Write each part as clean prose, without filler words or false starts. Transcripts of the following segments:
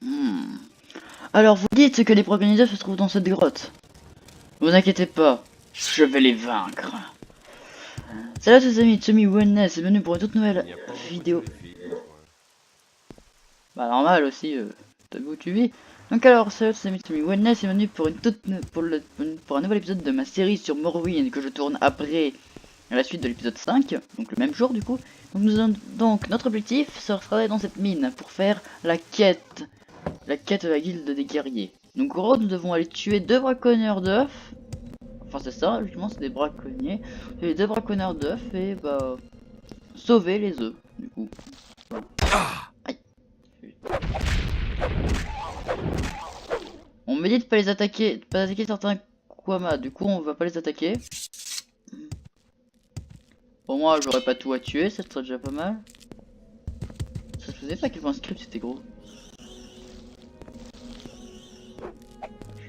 Hmm. Alors vous dites que les braconniers se trouvent dans cette grotte. Vous inquiétez pas, je vais les vaincre. Salut à tous les amis, Tommy Wellness et bienvenue pour une toute nouvelle vidéo. Bah normal aussi, t'as vu où tu vis. Donc alors, salut à tous les amis, Tommy Wellness et bienvenue pour pour un nouvel épisode de ma série sur Morrowind que je tourne après à la suite de l'épisode 5, donc le même jour du coup. Donc notre objectif sera d'aller dans cette mine pour faire la quête de la guilde des guerriers. Donc en gros, nous devons aller tuer deux braconneurs d'œufs. Enfin c'est ça, justement c'est des braconniers. Les deux braconneurs d'œufs et bah sauver les œufs du coup. Aïe. On me dit de pas les attaquer, de pas attaquer certains Kwama, du coup on va pas les attaquer. Pour moi j'aurais pas tout à tuer, ça serait déjà pas mal. Ça se faisait pas à quel point un script c'était gros.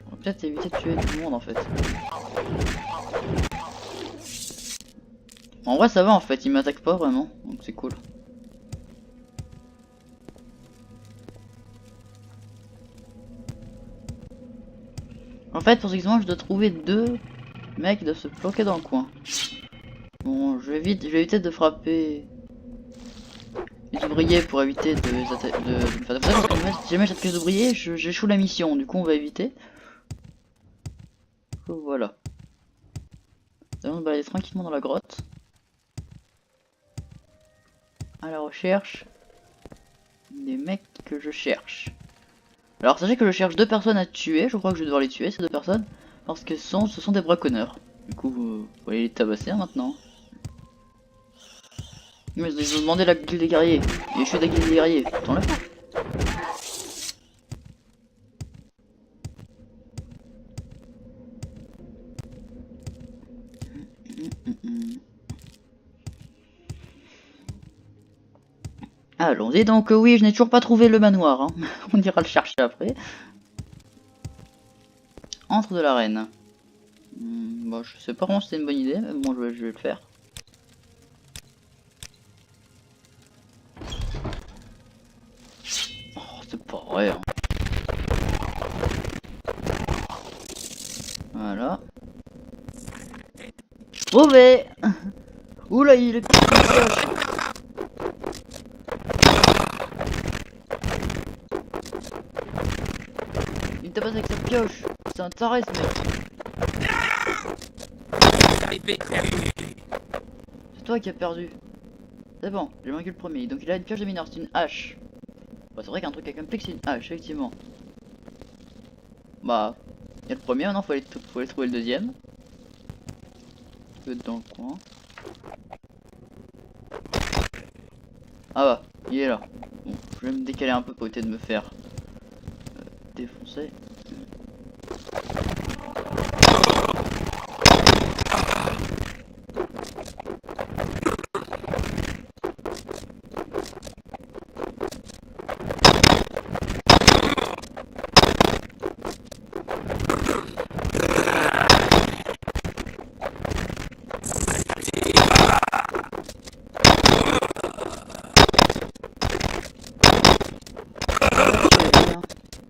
On va peut-être éviter de tuer tout le monde en fait. En vrai ça va en fait, ils m'attaquent pas vraiment, donc c'est cool. En fait pour ce je dois trouver deux mecs qui doivent se planquer dans le coin. Bon je vais éviter de frapper les ouvriers pour éviter de me faire de parce que si jamais j'attaque les ouvriers j'échoue la mission, du coup on va éviter. Voilà. Nous allons nous balader tranquillement dans la grotte. À la recherche des mecs que je cherche. Alors sachez que je cherche deux personnes à tuer, je crois que je vais devoir les tuer ces deux personnes. Parce que ce sont des braconneurs. Du coup vous allez les tabasser hein, maintenant. Mais ils ont demandé la guilde des guerriers. Et je suis de la guilde des guerriers, autant le faire. Allons-y donc, oui, je n'ai toujours pas trouvé le manoir, hein. On ira le chercher après. Entre de l'arène. Bon, je sais pas vraiment si c'est une bonne idée, mais bon, je vais le faire. Oh, c'est pas vrai, hein. Voilà. Trouvé. Oula, il est pioche. Il tape avec sa pioche. C'est un taré ce mec. C'est toi qui as perdu. C'est bon, j'ai vaincu le premier. Donc il a une pioche de mineur, c'est une hache. Bah, c'est vrai qu'un truc avec un pic c'est une hache, effectivement. Bah, il y a le premier, maintenant faut aller trouver le deuxième. Peut être dans le coin. Ah bah, il est là. Bon, je vais me décaler un peu pour éviter de me faire défoncer.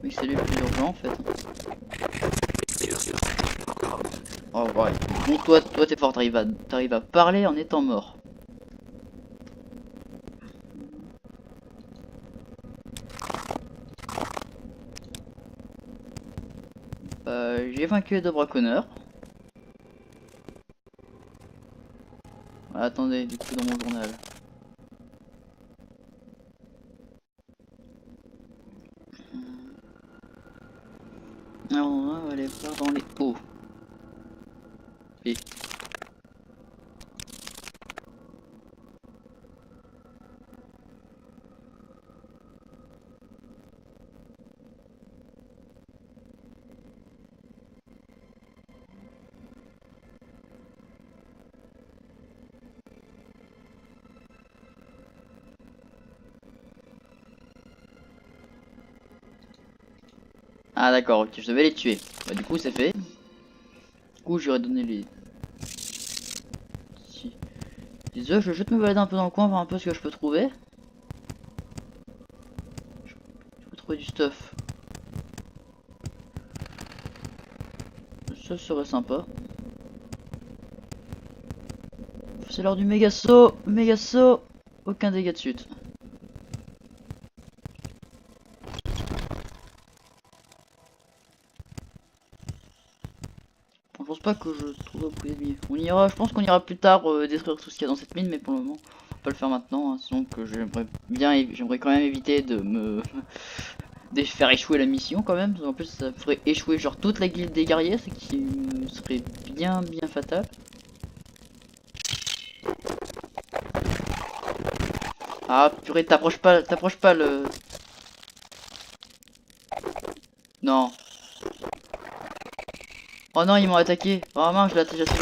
Oui, c'est lui le plus urgent en fait. Oh ouais. Bon, toi t'es fort, t'arrives à parler en étant mort. J'ai vaincu les deux braconneurs. Attendez, du coup dans mon journal. Alors on va aller voir dans les hauts. Et ah d'accord, ok, je devais les tuer. Bah du coup c'est fait. Du coup j'aurais donné les... Les œufs, je vais juste me balader un peu dans le coin, voir un peu ce que je peux trouver. Je peux trouver du stuff. Ça serait sympa. C'est l'heure du méga saut. Méga saut. Aucun dégât de chute. Je pense pas que je trouve beaucoup d'ennemis. On ira, je pense qu'on ira plus tard détruire tout ce qu'il y a dans cette mine, mais pour le moment, on va pas le faire maintenant. Hein, sinon que j'aimerais quand même éviter de me de faire échouer la mission quand même. En plus, ça ferait échouer genre toute la guilde des guerriers, ce qui serait bien fatal. Ah purée, t'approches pas le. Non. Oh non, ils m'ont attaqué. Oh mince, je l'ai déjà tué.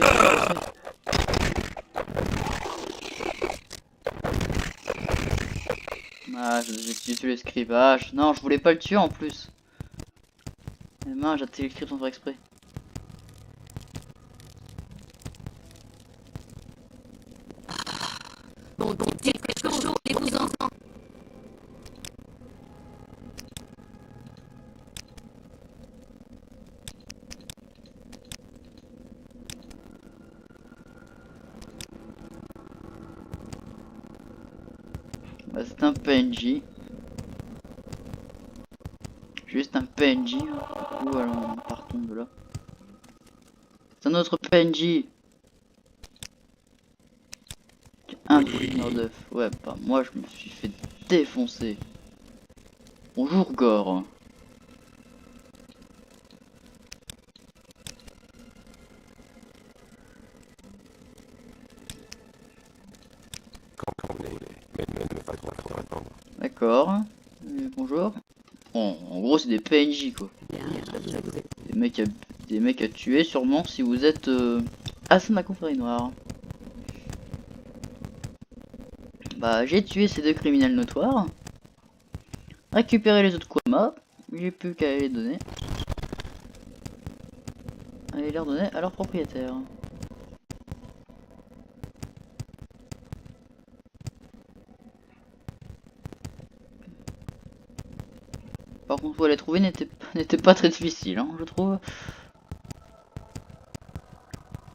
Ah, j'ai tué le scribe. Ah, non, je voulais pas le tuer en plus. Mais mince, j'ai tué le scribe sans faire exprès. Bon, donc, c'est chaud, et vous entend. Bah, c'est un PNJ. Juste un PNJ. Du coup, alors, partons de là. C'est un autre PNJ. Un brûleur d'œuf. Ouais, bah moi je me suis fait défoncer. Bonjour Gore. D'accord. Bonjour. Bon, en gros c'est des PNJ quoi. Des mecs à tuer sûrement si vous êtes à de la confrérie noire. Bah j'ai tué ces deux criminels notoires. Récupérer les autres Kwama. J'ai plus qu'à les donner. Allez les redonner à leur propriétaire. Par contre, vous les trouver n'était pas très difficile, hein, je trouve.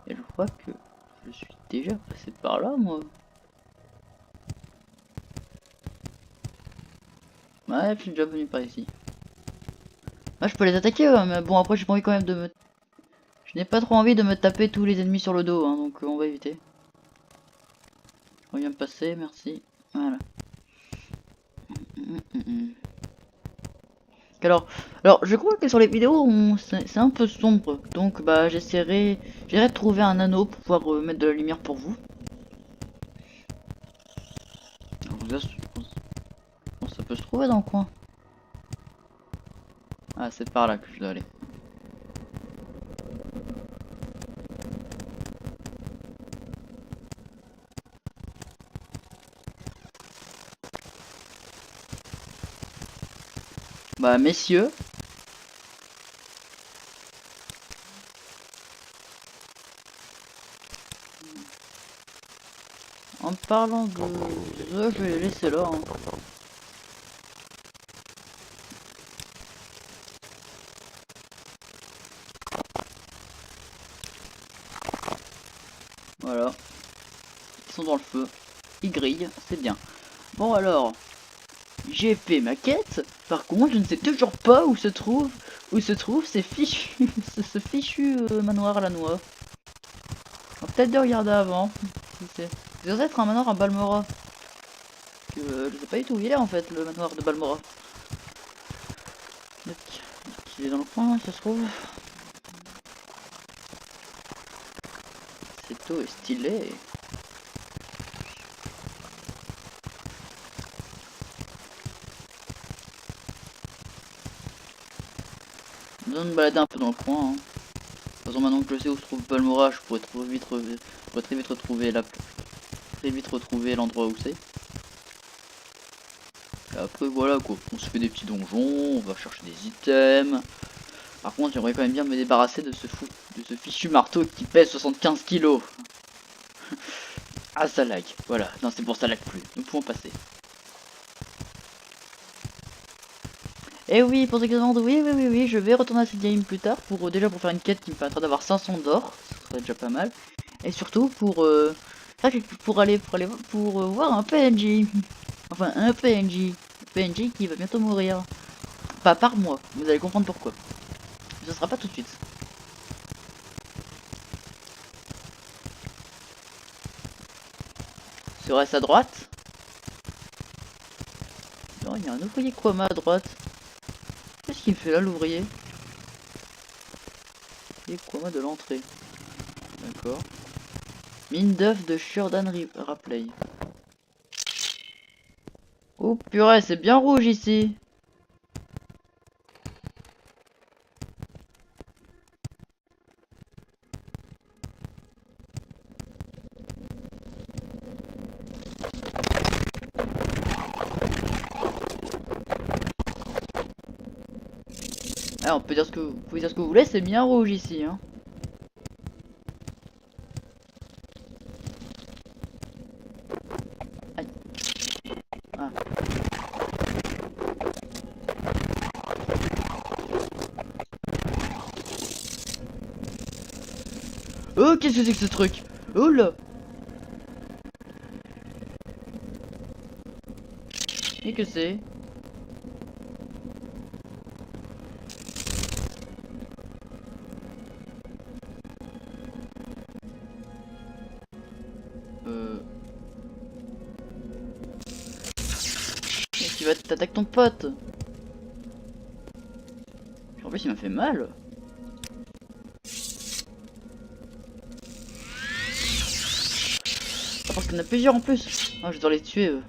Et je crois que je suis déjà passé par là, moi. Ouais, je suis déjà venu par ici. Ouais, je peux les attaquer, ouais, mais bon, après, j'ai pas envie quand même de me... Je n'ai pas trop envie de me taper tous les ennemis sur le dos, hein, donc on va éviter. Je reviens me passer, merci. Voilà. Alors, je crois que sur les vidéos, c'est un peu sombre, donc bah j'essaierai de trouver un anneau pour pouvoir mettre de la lumière pour vous. Alors, je pense que ça peut se trouver dans le coin. Ah, c'est par là que je dois aller. Bah, messieurs. En parlant de eux, je vais les laisser là. Hein. Voilà. Ils sont dans le feu. Ils grillent, c'est bien. Bon alors, j'ai fait ma quête. Par contre, je ne sais toujours pas où se trouve ces fichus, ce fichu manoir à la noix. On va peut-être de regarder avant. C'est censé être un manoir à Balmora. Je sais pas du tout où il est en fait, le manoir de Balmora. Il est dans le coin, ça se trouve. C'est tout stylé. Je vais me balader un peu dans le coin. Hein. De toute façon, maintenant que je sais où se trouve Balmora, je pourrais très vite retrouver l'endroit où c'est. Et après voilà quoi, on se fait des petits donjons, on va chercher des items. Par contre, j'aimerais quand même bien me débarrasser de ce fichu marteau qui pèse 75 kilos. Ah, ça lag. Voilà, non, c'est pour ça lag plus. Nous pouvons passer. Et oui, pour ceux qui se demandent, oui, je vais retourner à cette game plus tard pour déjà pour faire une quête qui me permettra d'avoir 500 d'or, ce serait déjà pas mal. Et surtout pour voir un PNJ, enfin un PNJ qui va bientôt mourir. Pas par moi, vous allez comprendre pourquoi. Ce sera pas tout de suite. Serait-ce à droite? Non, il y a un ouvrier chroma à droite. Qu'est-ce qu'il me fait là, l'ouvrier? Il est chroma de l'entrée. D'accord. Mine d'œuf de Shurdan Rapley. Oh purée, c'est bien rouge ici. Ah, on peut dire ce que vous pouvez dire ce que vous voulez, c'est bien rouge ici, hein. Aïe. Ah. Oh, qu'est-ce que c'est que ce truc? Oh là. Et que c'est? Et tu vas t'attaquer ton pote. En plus, il m'a fait mal. Ah, parce qu'il y en a plusieurs en plus. Ah, je dois les tuer, eux.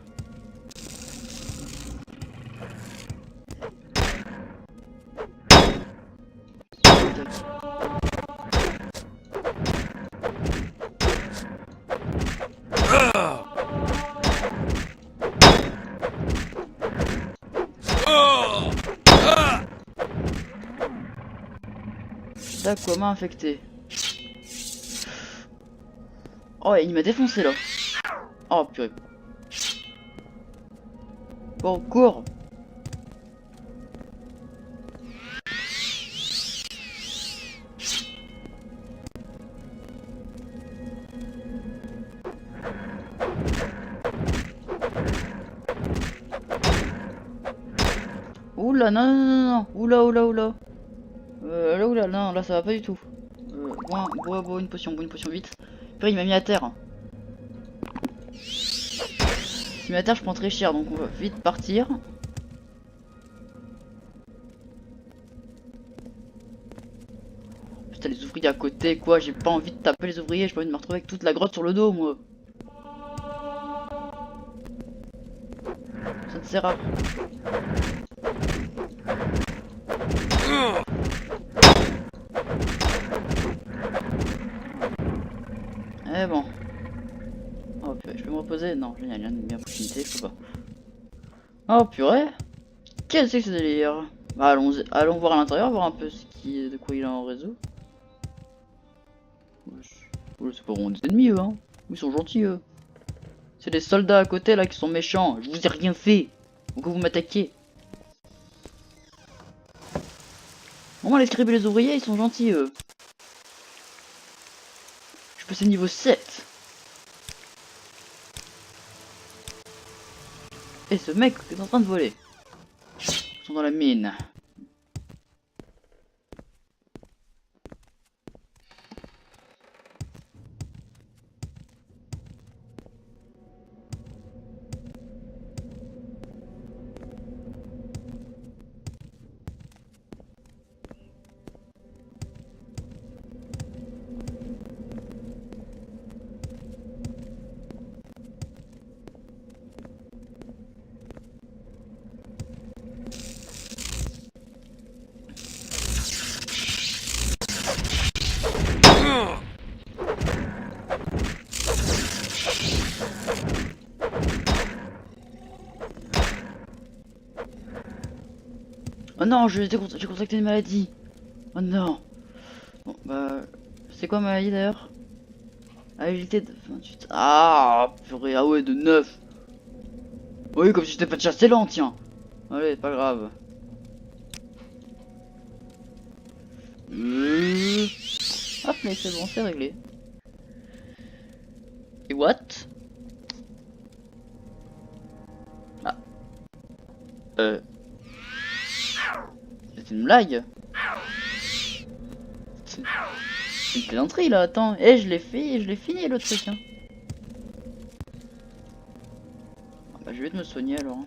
D'accord, m'a infecté. Oh, il m'a défoncé là. Oh, purée. Bon, cours. Oula, non, non, non, non. Oula. Là, non, là, ça va pas du tout. Bois, une potion, vite. Puis il m'a mis à terre. S'il m'a mis à terre, je prends très cher, donc on va vite partir. Putain, les ouvriers à côté, quoi. J'ai pas envie de taper les ouvriers, j'ai pas envie de me retrouver avec toute la grotte sur le dos, moi. Ça ne sert à... Eh bon. Oh purée, je peux me reposer? Non, génial, il y a une meilleure opportunité, je peux pas. Oh purée. Qu'est-ce que c'est que ce délire? Bah, allons voir à l'intérieur, voir un peu de quoi il a en réseau. C'est pas vraiment des ennemis, eux, hein. Ils sont gentils, eux. C'est les soldats à côté, là, qui sont méchants. Je vous ai rien fait. Pourquoi vous m'attaquez? Bon, les scribes et les ouvriers, ils sont gentils, eux. Je peux passer niveau 7. Et ce mec est en train de voler. Ils sont dans la mine. Oh non, j'ai contracté une maladie. Oh non. Bon, bah... C'est quoi ma maladie, d'ailleurs? Agilité de 28. Ah, purée, ah ouais, de 9. Oui, comme si j'étais pas déjà assez lent, tiens. Allez, pas grave. Hop, mais c'est bon, c'est réglé. Et what? Ah. C'est une blague? C'est une plaisanterie là, attends. Eh, je l'ai fait, je l'ai fini le truc. Hein. Ah bah, je vais te me soigner alors. Hein.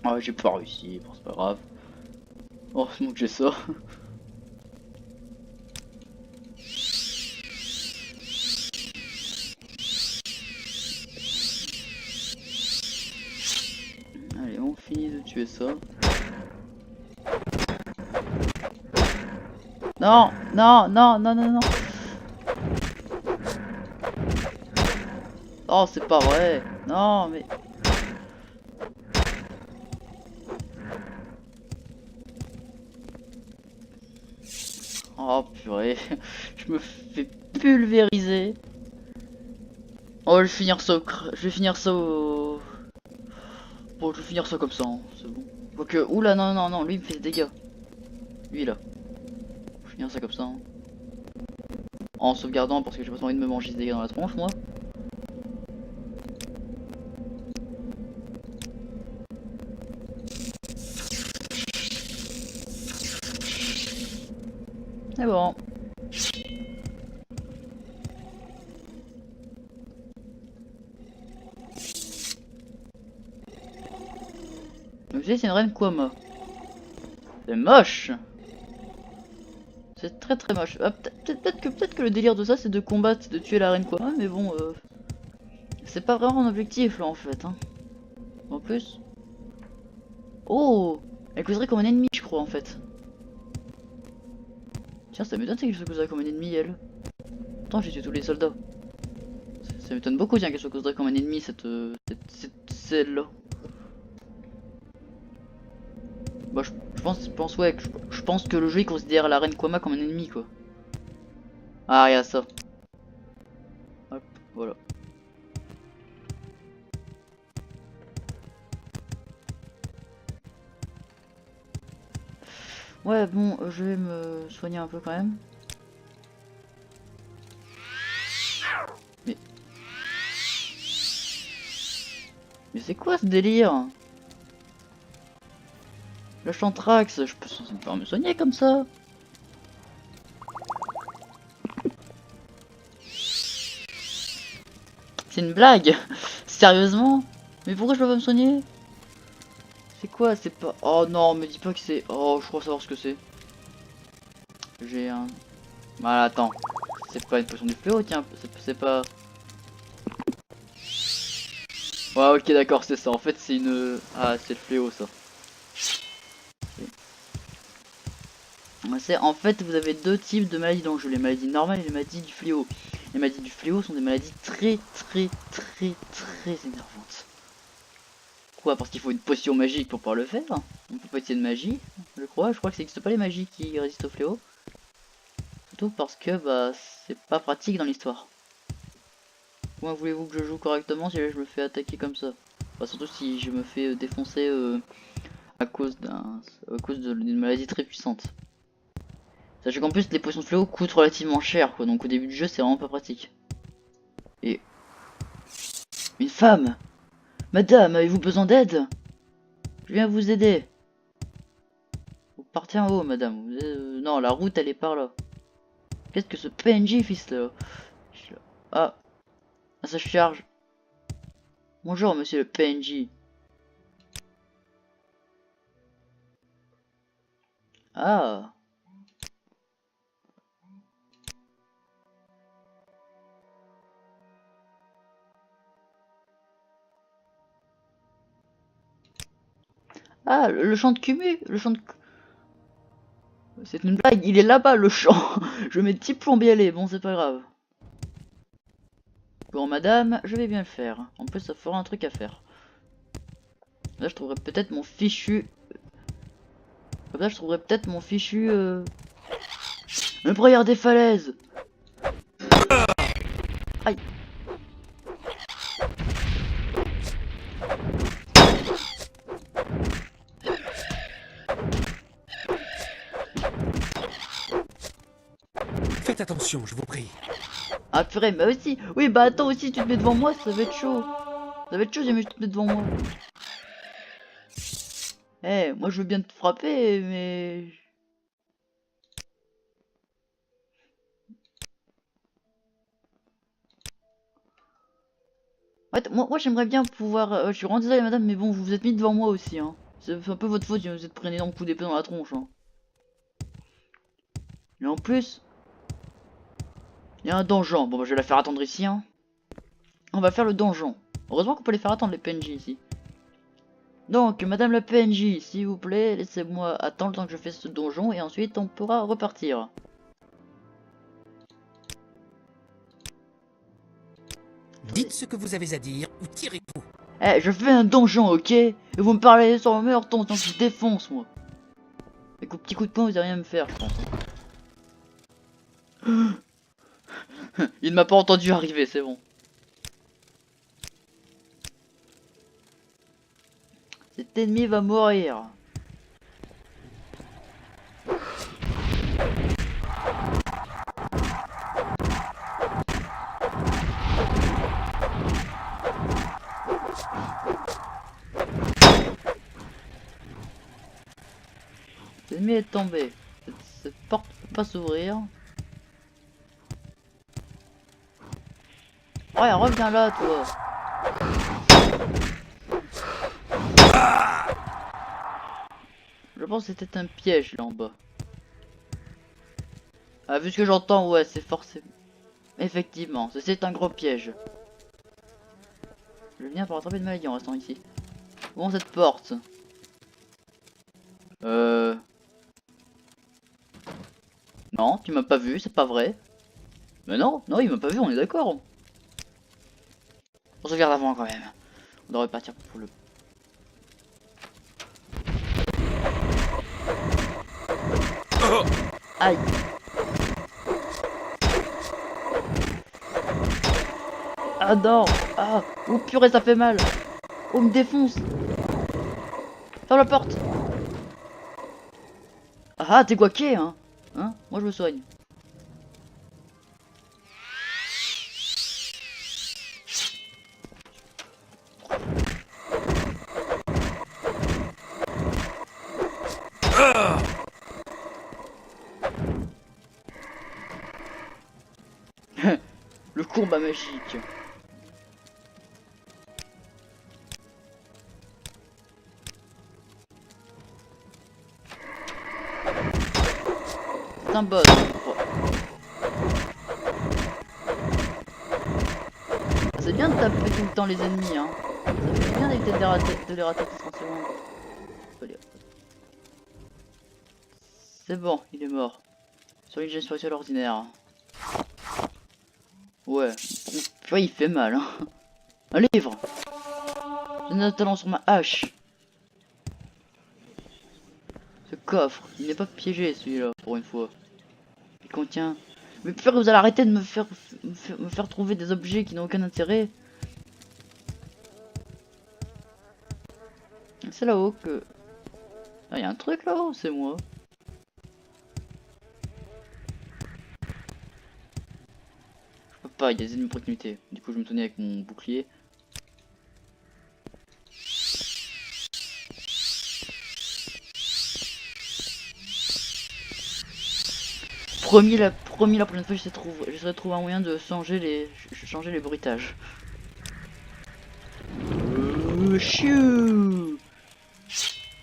Ah, j'ai pas réussi, bon, c'est pas grave. Oh, c'est bon que j'ai ça. Allez, on finit de tuer ça. Non, non, non, non, non, non. Oh, c'est pas vrai. Non, mais... Oh, purée. Je me fais pulvériser. Oh, je vais finir ça au... Je vais finir ça au... Bon, je vais finir ça comme ça, hein. C'est bon. Quoique... Oula, non, non, non, lui il me fait des dégâts. Lui là. Je vais finir ça comme ça. Hein. En sauvegardant parce que j'ai pas envie de me manger des dégâts dans la tronche, moi. C'est bon. Donc c'est une reine Kwama. C'est moche. C'est très très moche. Ah, peut-être que le délire de ça c'est de combattre, de tuer la reine Kwama, mais bon, c'est pas vraiment un objectif là en fait. Hein. En plus. Oh, elle causerait comme un ennemi, je crois en fait. Tiens, ça m'étonne qu'elle se causerait comme un ennemi elle. Attends, j'ai tué tous les soldats. Ça m'étonne beaucoup, tiens, qu'elle se causerait comme un ennemi cette celle-là. Bah, je pense ouais, je pense que le jeu il considère la reine Kwama comme un ennemi quoi. Ah, regarde ça. Hop, voilà. Ouais, bon, je vais me soigner un peu quand même. Mais c'est quoi ce délire? Le chantrax, je peux censé me faire me soigner comme ça. C'est une blague. Sérieusement? Mais pourquoi je dois pas me soigner? C'est quoi? C'est pas... Oh non, me dis pas que c'est... Oh, je crois savoir ce que c'est. J'ai un... Voilà, attends. C'est pas une potion du fléau, tiens. C'est pas... Ouais, ok, d'accord, c'est ça. En fait, c'est une... Ah, c'est le fléau, ça. En fait, vous avez deux types de maladies dans le jeu. Les maladies normales et les maladies du fléau. Les maladies du fléau sont des maladies très énervantes. Quoi? Parce qu'il faut une potion magique pour pouvoir le faire? On peut pas essayer de magie, je crois. Je crois que ça n'existe pas les magies qui résistent au fléau. Surtout parce que bah c'est pas pratique dans l'histoire. Comment voulez-vous que je joue correctement si je me fais attaquer comme ça? Enfin, surtout si je me fais défoncer à cause d'une maladie très puissante. Sachez qu'en plus les potions de fléau coûtent relativement cher quoi, donc au début du jeu c'est vraiment pas pratique. Et... Une femme! Madame, avez-vous besoin d'aide? Je viens vous aider. Vous partez en haut, madame. Non, la route, elle est par là. Qu'est-ce que ce PNJ, fils là? Ah, ça charge. Bonjour, monsieur le PNJ. Ah. Ah, le champ de Kumu. Le champ de... C'est une blague, il est là-bas, le champ. Je mets petit plombier aller. Bon, c'est pas grave. Bon, madame, je vais bien le faire. En plus, ça fera un truc à faire. Là, je trouverai peut-être mon fichu... Comme ça, je trouverai peut-être mon fichu... Le broyeur des falaises. Aïe. attention, je vous prie. Ah purée, mais aussi. Oui, bah attends aussi, tu te mets devant moi, ça va être chaud. Ça va être chaud, jamais tu te mets devant moi. Eh, moi je veux bien te frapper, mais... Ouais, moi j'aimerais bien pouvoir... je suis vraiment désolé madame, mais bon, vous vous êtes mis devant moi aussi, hein. C'est un peu votre faute si vous êtes pris un énorme coup d'épée dans la tronche, hein. Et en plus, il y a un donjon. Bon bah je vais la faire attendre ici, hein. On va faire le donjon. Heureusement qu'on peut les faire attendre les PNJ ici. Donc, madame la PNJ, s'il vous plaît, laissez-moi attendre le temps que je fais ce donjon et ensuite on pourra repartir. Dites ce que vous avez à dire ou tirez-vous. Eh, je fais un donjon, ok? Et vous me parlez sur le meilleur ton, tant que je défonce, moi. Avec vos petits coups de poing, vous allez rien me faire, je pense. Il ne m'a pas entendu arriver, c'est bon. Cet ennemi va mourir. L'ennemi est tombé. Cette porte ne peut pas s'ouvrir. Ouais, reviens là, toi. Je pense que c'était un piège là en bas. Ah, vu ce que j'entends, ouais, c'est forcément. Effectivement, c'est un gros piège. Je viens pour attraper une maladie en restant ici. Bon, cette porte. Non, tu m'as pas vu, c'est pas vrai. Mais non, non, il m'a pas vu, on est d'accord. On se regarde avant quand même. On devrait partir pour le... Aïe. Ah non. Ah. Oh purée, ça fait mal. Oh, me défonce. Ferme la porte. Ah, t'es guaqué, hein. Hein? Moi, je me soigne. Le combat magique. C'est un boss. C'est bien de taper tout le temps les ennemis, hein. Ça fait bien d'éviter de les rater potentiellement. C'est bon, il est mort. Sur une gestion spatiale ordinaire. Ouais, bon, il fait mal, hein. Un livre. J'ai un talent sur ma hache. Ce coffre, il n'est pas piégé celui-là, pour une fois. Il contient... Mais purée, vous allez arrêter de me faire trouver des objets qui n'ont aucun intérêt. C'est là-haut que... Ah, il y a un truc là-haut, c'est moi. Je peux pas, il y a des ennemis de proximité. Du coup, je me tenais avec mon bouclier. Promis, la prochaine fois, j'essaierai de trouver un moyen de changer les bruitages. Chou.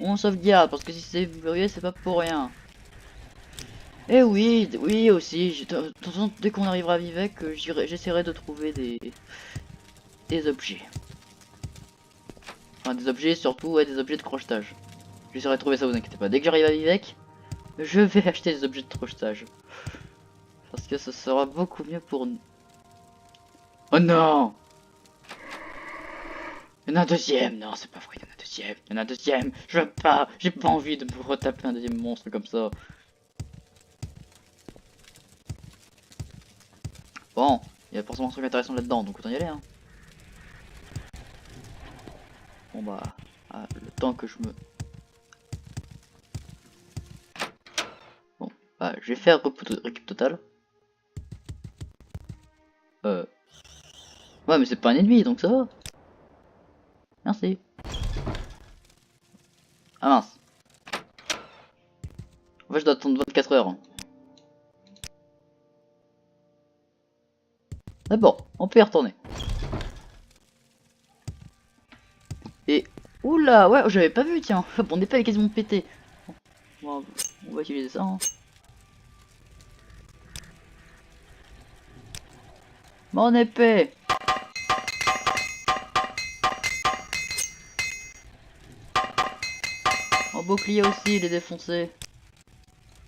On sauvegarde, parce que si c'est verrouillé, c'est pas pour rien. Et oui, oui aussi, de toute façon, dès qu'on arrivera à Vivec, j'essaierai de trouver des objets. Enfin, des objets, surtout, ouais, des objets de crochetage. J'essaierai de trouver ça, vous inquiétez pas. Dès que j'arrive à Vivec, je vais acheter des objets de crochetage. Parce que ce sera beaucoup mieux pour nous. Oh non! Il y en a un deuxième! Non, c'est pas vrai, il y en a un deuxième! Il y en a un deuxième! Je veux pas! J'ai pas envie de me retaper un deuxième monstre comme ça. Bon, il y a forcément un truc intéressant là-dedans, donc autant y aller, hein. Bon bah, le temps que je me... Bon, bah, je vais faire récup total. Ouais, mais c'est pas un ennemi, donc ça va. Merci. Ah mince. En fait, je dois attendre 24 heures. Mais bon, on peut y retourner. Et... Oula, ouais, j'avais pas vu, tiens. Mon épée est quasiment pété. Bon, on va utiliser ça, hein. Mon épée. Mon bouclier aussi, il est défoncé.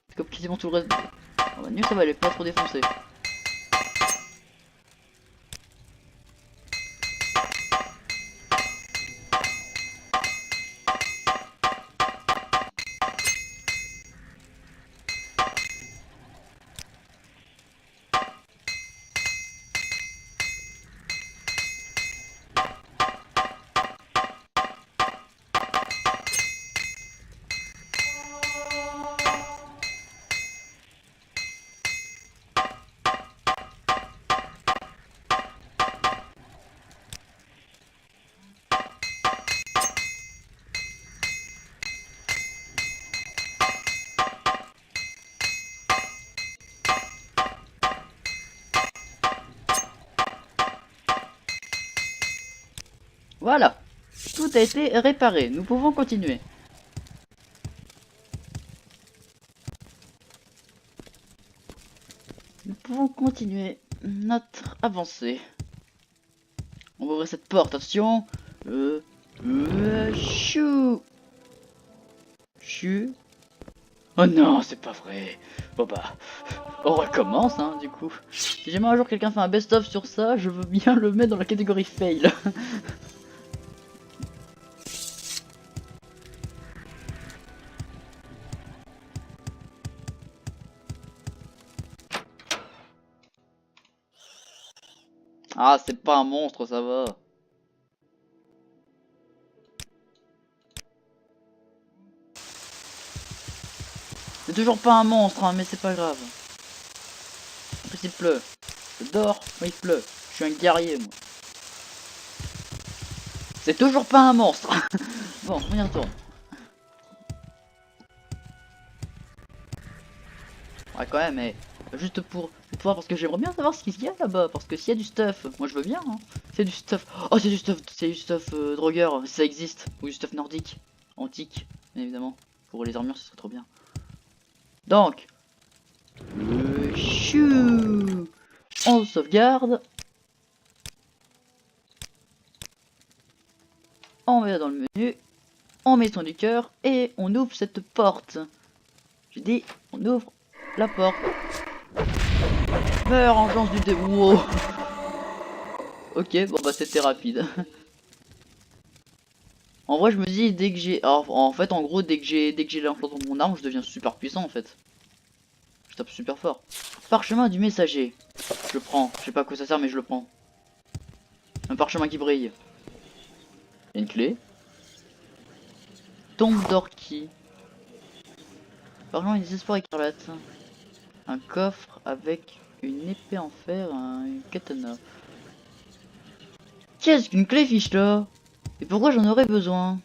C'est comme quasiment tout le reste. Oh, bah, mieux ça va, il est pas trop défoncé. Voilà. Tout a été réparé. Nous pouvons continuer. Nous pouvons continuer notre avancée. On va ouvrir cette porte, attention. Chou. Chou. Oh non, c'est pas vrai. Bon bah, on recommence, hein, du coup. Si jamais un jour quelqu'un fait un best-of sur ça, je veux bien le mettre dans la catégorie fail. Ah, c'est pas un monstre, ça va. C'est toujours pas un monstre, hein, mais c'est pas grave. En plus, il pleut. Je dors, mais il pleut. Je suis un guerrier, moi. C'est toujours pas un monstre. Bon, on y retourne. Ouais, quand même, mais juste pour voir, parce que j'aimerais bien savoir ce qu'il y a là-bas. Parce que s'il y a du stuff, moi je veux bien, hein. C'est du stuff. Oh, c'est du stuff drogueur, si ça existe. Ou du stuff nordique, antique, bien évidemment. Pour les armures, ce serait trop bien. Donc, chou, on sauvegarde. On met dans le menu. On met son du cœur et on ouvre cette porte. J'ai dit, on ouvre la porte. Meurs, engeance du dé. Wow. Ok, bon bah c'était rapide. En vrai, je me dis, dès que j'ai... En fait, en gros, dès que j'ai l'influence dans mon arme, je deviens super puissant, en fait. Je tape super fort. Parchemin du messager. Je le prends. Je sais pas à quoi ça sert, mais je le prends. Un parchemin qui brille. Il y a une clé. Tombe d'orki. Parchemin des espoirs écarlates. Un coffre avec une épée en fer, une katana. Qu'est-ce qu'une clé fiche là? Et pourquoi j'en aurais besoin?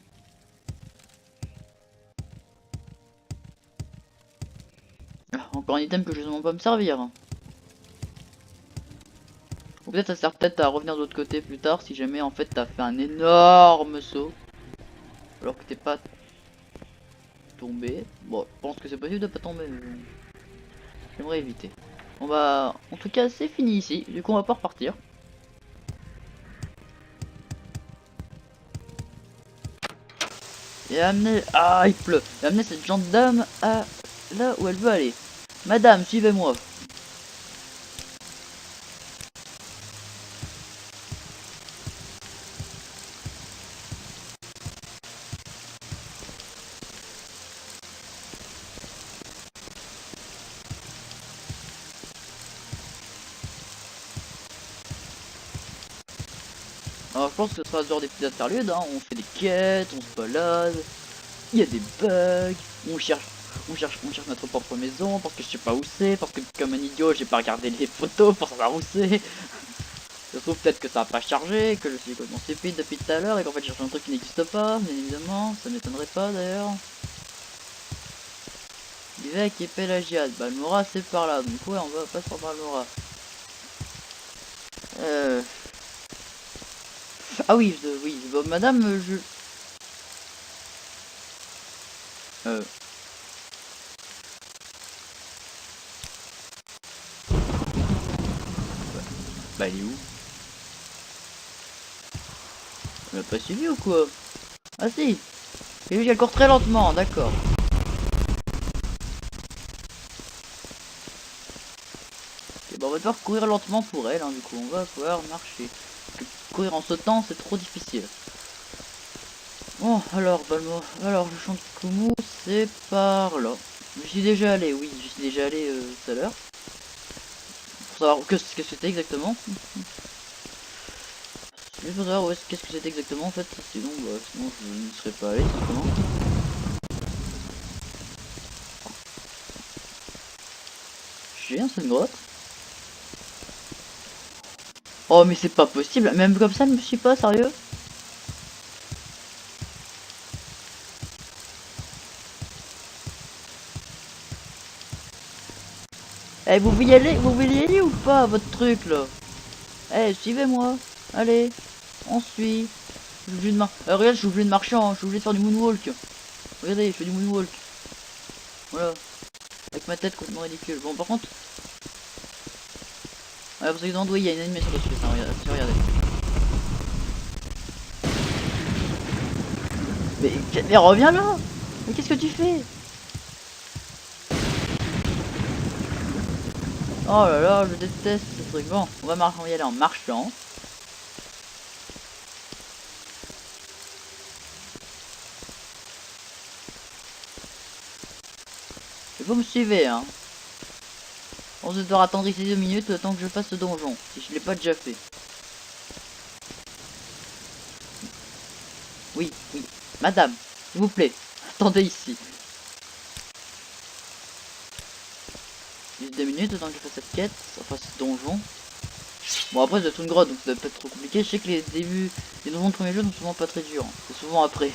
Ah, encore un item que je ne vais pas me servir. Ou peut-être ça sert peut-être à revenir de l'autre côté plus tard si jamais en fait t'as fait un énorme saut. Alors que t'es pas tombé. Bon, je pense que c'est possible de pas tomber, mais j'aimerais éviter. On va... En tout cas, c'est fini ici. Du coup, on va pas repartir. Et amener... Ah, il pleut. Et amener cette gendarme à là où elle veut aller. Madame, suivez-moi. Alors, je pense que ce sera ce genre des petits interludes, hein. On fait des quêtes, on se balade. Il y a des bugs. On cherche notre propre maison parce que je sais pas où c'est. Parce que comme un idiot, j'ai pas regardé les photos pour savoir où c'est. Ça se trouve peut-être que ça a pas chargé, que je suis complètement stupide depuis tout à l'heure et qu'en fait j'ai cherché un truc qui n'existe pas, bien évidemment, ça m'étonnerait pas d'ailleurs. Livec et Pélagiade, Balmora c'est par là, donc ouais on va passer par Balmora. Ah oui, oui, bon, madame, je... Bah il est où? Tu m'as pas suivi ou quoi? Ah si. Et lui elle court très lentement, d'accord. Ok, bah on va devoir courir lentement pour elle, hein, du coup on va pouvoir marcher. Parce que courir en sautant c'est trop difficile. Bon alors Balmo, alors le champ de Kumu c'est par là. J'y suis déjà allé, oui, j'y suis déjà allé tout à l'heure. Pour savoir qu'est-ce que c'était exactement. Juste pour savoir qu'est-ce que c'était exactement en fait, sinon, sinon je ne serais pas allé simplement. J'ai bien cette grotte. Oh mais c'est pas possible, même comme ça je me suis pas sérieux. Eh vous voulez y aller ou pas votre truc là? Eh suivez-moi, allez, on suit. Je suis obligé de regarde, je suis obligé de marcher, hein. Je suis obligé de faire du moonwalk. Regardez, je fais du moonwalk. Voilà, avec ma tête complètement ridicule. Bon par contre, parce que dans oui, il y a une animation dessus, ça, regardez. Mais reviens là. Mais qu'est-ce que tu fais? Oh là là, je déteste ce truc. Bon, on va y aller en marchant. Et vous me suivez, hein. On va devoir attendre ici 2 minutes le temps que je fasse ce donjon, si je l'ai pas déjà fait. Oui, oui. Madame, s'il vous plaît, attendez ici. Juste 2 minutes le temps que je fasse cette quête, enfin ce donjon. Bon après c'est une grotte donc ça doit pas être trop compliqué. Je sais que les débuts, les donjons de premier jeu sont souvent pas très durs. C'est souvent après.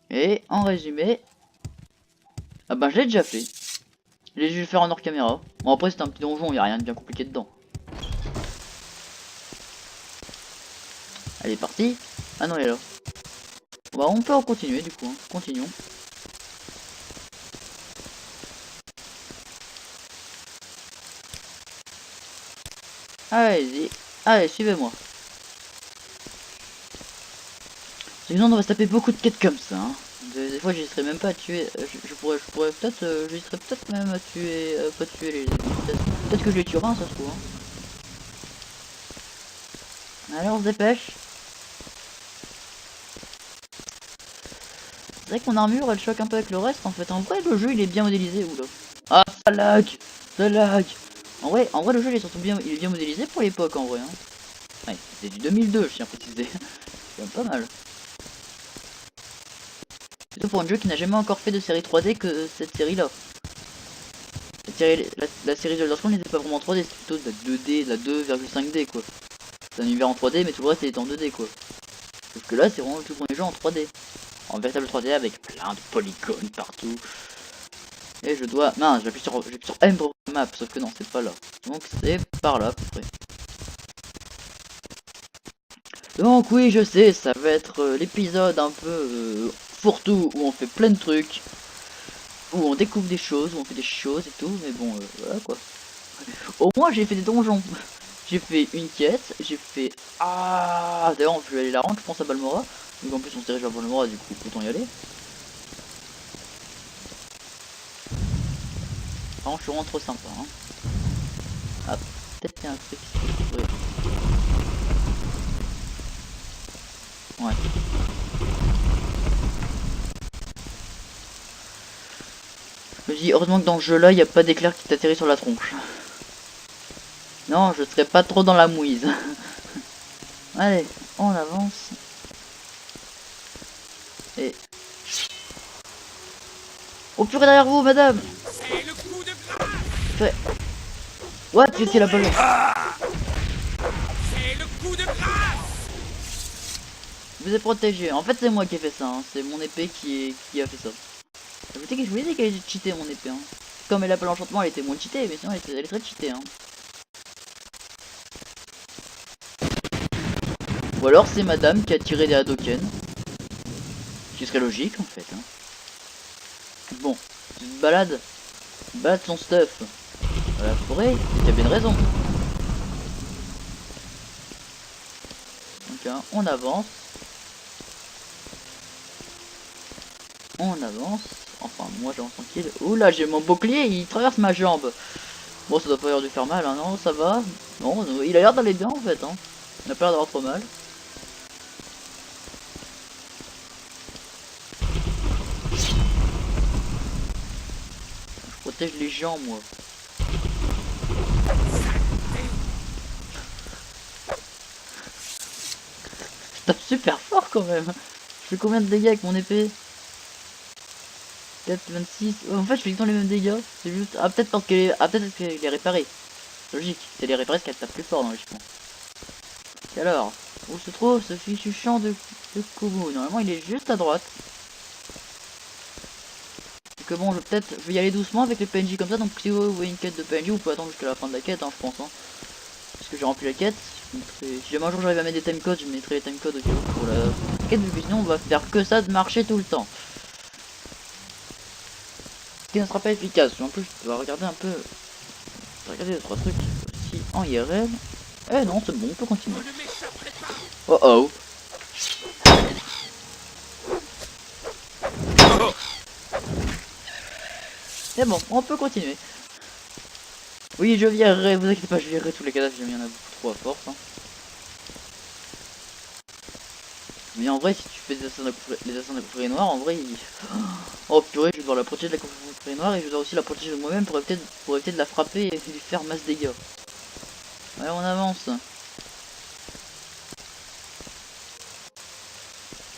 Et en résumé, ah bah je l'ai déjà fait. Je l'ai dû faire en hors caméra. Bon après c'est un petit donjon, il y a rien de bien compliqué dedans. Elle est partie. Ah non elle est là. Bon, bah on peut en continuer du coup, hein. Continuons. Allez-y, allez suivez-moi. Sinon on va se taper beaucoup de quêtes comme ça, hein. Des fois j'hésiterais même pas à tuer, je pourrais peut-être, j'hésiterais peut-être même à tuer, pas tuer les peut-être que je les tuerai, hein, ça se trouve, hein. Allez on se dépêche. C'est vrai que mon armure elle choque un peu avec le reste en fait, en vrai le jeu il est bien modélisé, oula. Ah ça lag, ça lag. En vrai le jeu il est surtout bien, il est bien modélisé pour l'époque en vrai, hein. Ouais, c'est du 2002 je tiens à préciser, c'est quand même pas mal. Surtout pour un jeu qui n'a jamais encore fait de série 3D que cette série là. La série de Elder Scrolls n'était pas vraiment 3D, c'était plutôt de la 2D, de la 2,5D quoi. C'est un univers en 3D mais tout le reste est en 2D quoi. Sauf que là c'est vraiment le tout premier jeu en 3D. En véritable 3D avec plein de polygones partout. Et je dois... Mince, j'appuie sur M pour map, sauf que non c'est pas là. Donc c'est par là à peu près. Donc oui je sais, ça va être l'épisode un peu fourre-tout où on fait plein de trucs. Où on découvre des choses, où on fait des choses et tout, mais bon voilà quoi. Au moins j'ai fait des donjons. J'ai fait une quête, j'ai fait... Ah d'ailleurs je vais aller la rendre, je pense à Balmora. Donc en plus on se dirige vers Balmora, du coup autant y aller. Par contre je suis vraiment trop sympa, hein. Ah, peut-être qu'il y a un truc qui se peut découvrir. Ouais. Je me dis heureusement que dans ce jeu là il n'y a pas d'éclair qui t'atterrit sur la tronche. Non, je serais pas trop dans la mouise. Allez, on avance. Et... Oh purée derrière vous, madame! C'est le coup de grâce. Purée. What? Qu'est-ce qu'il a pas le... C'est le coup de grâce. Vous êtes protégé. En fait, c'est moi qui ai fait ça. Hein. C'est mon épée qui a fait ça. Vous savez que je vous disais qu'elle était cheatée, mon épée. Hein. Comme elle a pas l'enchantement, elle était moins cheatée, mais sinon elle est très cheatée. Hein. Ou alors c'est madame qui a tiré des Hadoken. Ce qui serait logique en fait. Hein. Bon, tu te balades. Balade son stuff. Dans la forêt, il y a bien une raison. Donc hein, on avance. On avance. Enfin, moi j'avance tranquille. Oula, j'ai mon bouclier, il traverse ma jambe. Bon, ça doit pas avoir dû faire mal, hein. Non, ça va. Non, il a l'air d'aller bien en fait. Hein. Il a pas l'air d'avoir trop mal. Je protège les gens, moi. Je tape super fort quand même. Je fais combien de dégâts avec mon épée? 4, 26. En fait, je fais tout le temps les mêmes dégâts. C'est juste. Ah, peut-être parce qu'elle est. Ah, peut-être parce qu'elle est réparée. Logique. C'est les réparées qu'elle tape plus fort dans les chemins. Et alors, où se trouve ce fichu champ de Kumu? Normalement, il est juste à droite. Et que bon, je vais y aller doucement avec les PNJ comme ça. Donc, si vous voyez une quête de PNJ, vous pouvez attendre jusqu'à la fin de la quête, hein, je pense. Hein. Parce que j'ai rempli la quête. Si jamais un jour j'arrive à mettre des timecodes, je mettrai les timecodes aussi pour la quête, vu que sinon on va faire que ça de marcher tout le temps. Ce qui ne sera pas efficace. En plus, je dois regarder un peu. Regarder 2-3 trucs aussi en IRL. Eh non, c'est bon, on peut continuer. Oh oh. C'est bon, on peut continuer. Oui, je virerai, vous inquiétez pas, je virerai tous les cadavres, il y en a beaucoup trop à force. Hein. Mais en vrai, si tu fais les assassins de la confrérie noire, en vrai, oh purée, je vais devoir la protéger de la confrérie noire et je dois aussi la protéger de moi-même pour éviter de la frapper et lui faire masse dégâts. Allez, on avance. Ah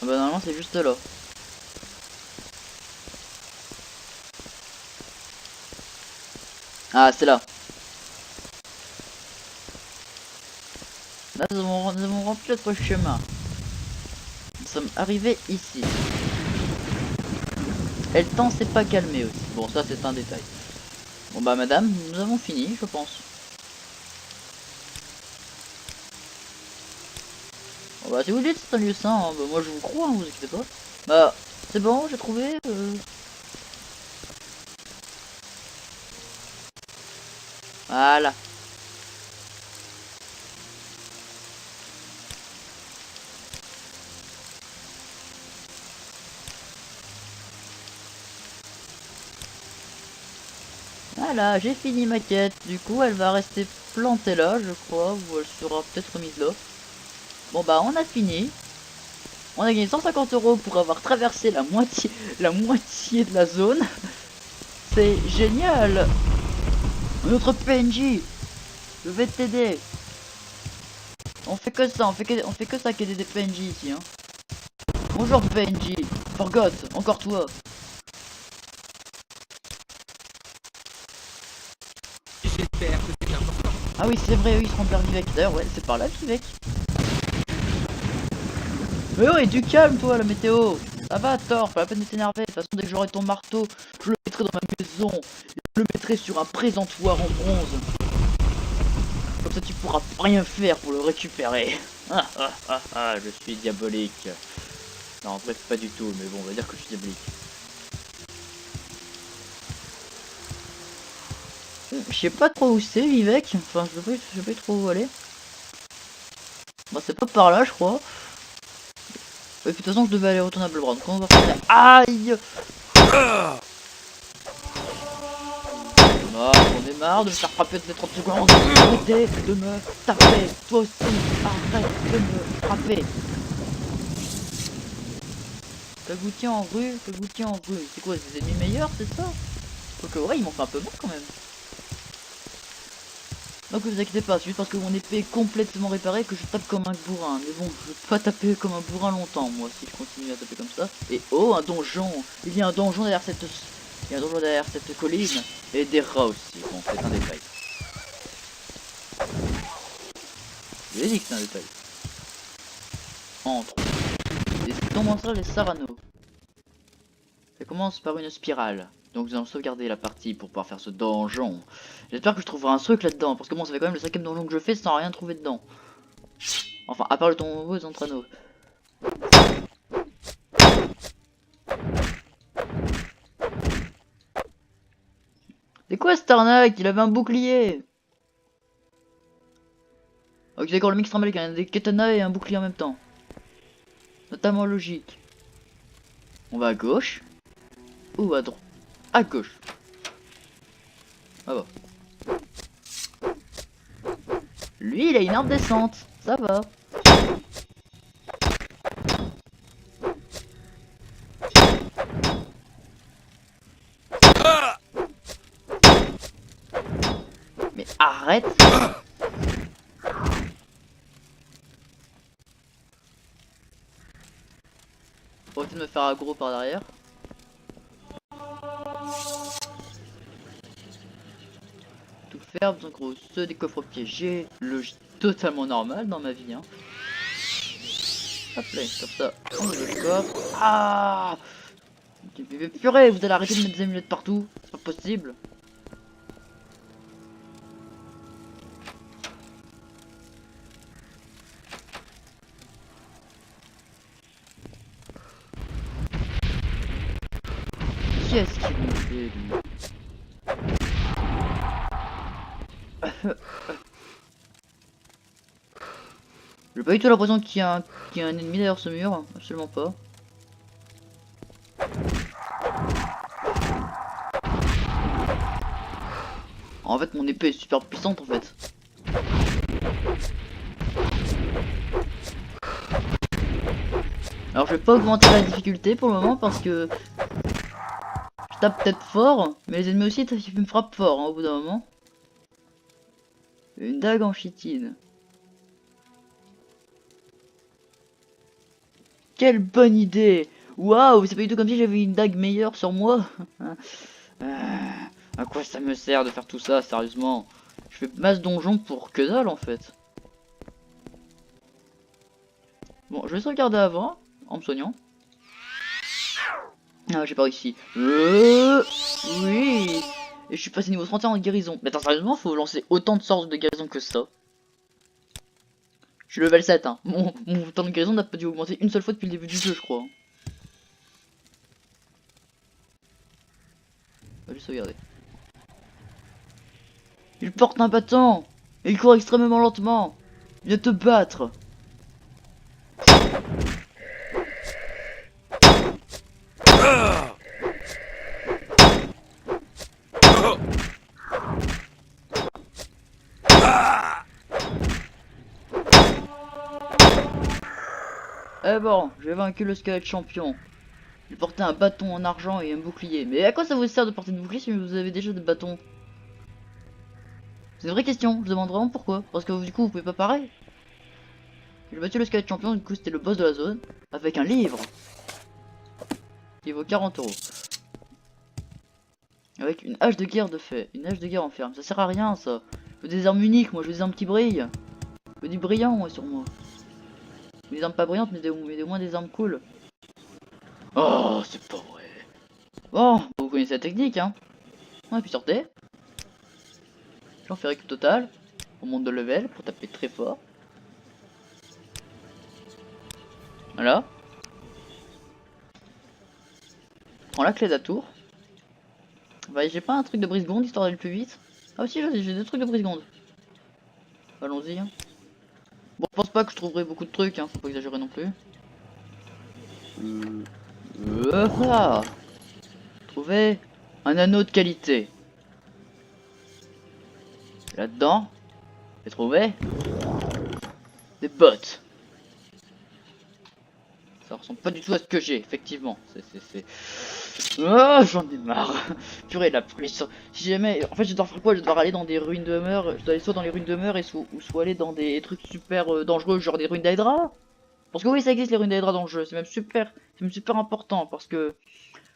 bah normalement c'est juste là. Ah, c'est là. Là, nous avons rempli notre chemin. Nous sommes arrivés ici. Et le temps s'est pas calmé aussi. Bon, ça c'est un détail. Bon bah madame, nous avons fini, je pense. Bon bah si vous dites c'est un lieu sain, hein, bah, moi je vous crois, hein, vous inquiétez pas. Bah, c'est bon, j'ai trouvé. Voilà. Voilà, j'ai fini ma quête. Du coup, elle va rester plantée là, je crois, ou elle sera peut-être remise là. Bon bah, on a fini. On a gagné 150 € pour avoir traversé la moitié de la zone. C'est génial. Notre PNJ, je vais t'aider. On fait que ça, on fait que ça qu'aider des PNJ ici. Hein. Bonjour PNJ, Forgot, encore toi. J'espère que c'est important. Ah oui, c'est vrai, oui, ils seront vers Vivek. D'ailleurs, ouais, c'est par là Vivek. Mais oui, du calme toi, la météo. Ça va, Thor, pas la peine de t'énerver. De toute façon, dès que j'aurai ton marteau, je le mettrai dans ma maison. Je le mettrai sur un présentoir en bronze. Comme ça, tu pourras rien faire pour le récupérer. Ah ah ah ah, je suis diabolique. Non, en bref, pas du tout, mais bon, on va dire que je suis diabolique. Je sais pas trop où c'est, Vivek. Enfin, je sais pas trop où aller. Bon, c'est pas par là, je crois. Et puis, de toute façon, je devais aller retourner à Bloodborne. Comment on va faire? Aïe! On est marre de me faire frapper toutes les 30 secondes. Arrêtez de me taper. Toi aussi, arrête de me frapper. Cagoutier en rue, cagoutier en rue. C'est quoi, des ennemis meilleurs, c'est ça? Quoique, ouais, ils m'ont fait un peu mal quand même. Donc vous inquiétez pas, c'est juste parce que mon épée est complètement réparée que je tape comme un bourrin. Mais bon, je vais pas taper comme un bourrin longtemps, moi, si je continue à taper comme ça. Et oh, un donjon! Il y a un donjon derrière cette colline. Et des rats aussi, bon, c'est un détail. Je l'ai dit que c'est un détail. Entre. Les tombes anciennes, les Sarano. Ça commence par une spirale. Donc nous allons sauvegarder la partie pour pouvoir faire ce donjon. J'espère que je trouverai un truc là-dedans. Parce que bon, ça fait quand même le 5ème donjon que je fais sans rien trouver dedans. Enfin, à part le tombeau des entraîneaux. C'est quoi cette arnaque? Il avait un bouclier. Ok, d'accord, le mec se ramène avec des katanas et un bouclier en même temps. Notamment logique. On va à gauche. Ou à droite. À gauche. Ah bah. Lui, il a une arme descente. Ça va. Mais arrête. Faut essayer de me faire aggro par derrière. Tout faire, donc gros, ceux des coffres piégés, logique totalement normal dans ma vie, hein. Hop là, comme ça, on ouvre le coffre. Ah, mais purée, vous allez arrêter de mettre des amulettes partout, c'est pas possible. Qu'est-ce qu'il me fait, lui? J'ai pas du tout l'impression qu'il y a un ennemi derrière ce mur, absolument pas. En fait, mon épée est super puissante en fait. Alors je vais pas augmenter la difficulté pour le moment parce que je tape peut-être fort, mais les ennemis aussi ils me frappent fort hein, au bout d'un moment. Une dague en chitine. Quelle bonne idée! Waouh, c'est pas du tout comme si j'avais une dague meilleure sur moi. À quoi ça me sert de faire tout ça, sérieusement? Je fais masse donjon pour que dalle en fait. Bon, je vais sauvegarder avant, en me soignant. Ah, j'ai pas réussi. Oui! Et je suis passé niveau 31 en guérison. Mais attends, sérieusement, faut lancer autant de sorts de guérison que ça. Je suis level 7, hein. Mon temps de guérison n'a pas dû augmenter une seule fois depuis le début du jeu, je crois. On va juste sauvegarder. Il porte un bâton! Et il court extrêmement lentement! Viens te battre! Eh bon, j'ai vaincu le squelette champion. Il portait un bâton en argent et un bouclier. Mais à quoi ça vous sert de porter des boucliers si vous avez déjà des bâtons? C'est une vraie question, je demande vraiment pourquoi. Parce que du coup vous pouvez pas parer. J'ai battu le squelette champion, du coup c'était le boss de la zone. Avec un livre. Il vaut 40 €. Avec une hache de guerre de fait. Une hache de guerre en ferme. Ça sert à rien ça. Je veux des armes uniques, moi je veux des armes qui brillent. Je veux du brillant moi sur moi. Des armes pas brillantes mais au moins des armes cool. Oh, c'est pas vrai. Bon, vous connaissez la technique, hein. Et puis sortez. J'en fais récup total. On monte de level pour taper très fort. Voilà. Prends la clé de la tour. Bah, j'ai pas un truc de brise-gonde histoire d'aller plus vite. Ah, aussi, j'ai des trucs de brise-gonde. Allons-y. Hein. Bon, je pense pas que je trouverai beaucoup de trucs, hein. Faut pas exagérer non plus. Ah, trouver un anneau de qualité. Là-dedans, j'ai trouvé des bottes. Ça ressemble pas du tout à ce que j'ai, effectivement. Oh, j'en ai marre. Purée, la pluie. Si jamais. En fait, je dois faire quoi? Je dois aller dans des ruines de demeure. Je dois aller soit dans les ruines de demeure ou soit aller dans des trucs super dangereux, genre des ruines d'Hydra. Parce que oui, ça existe les ruines d'Hydra dans le jeu. C'est même super important. Parce que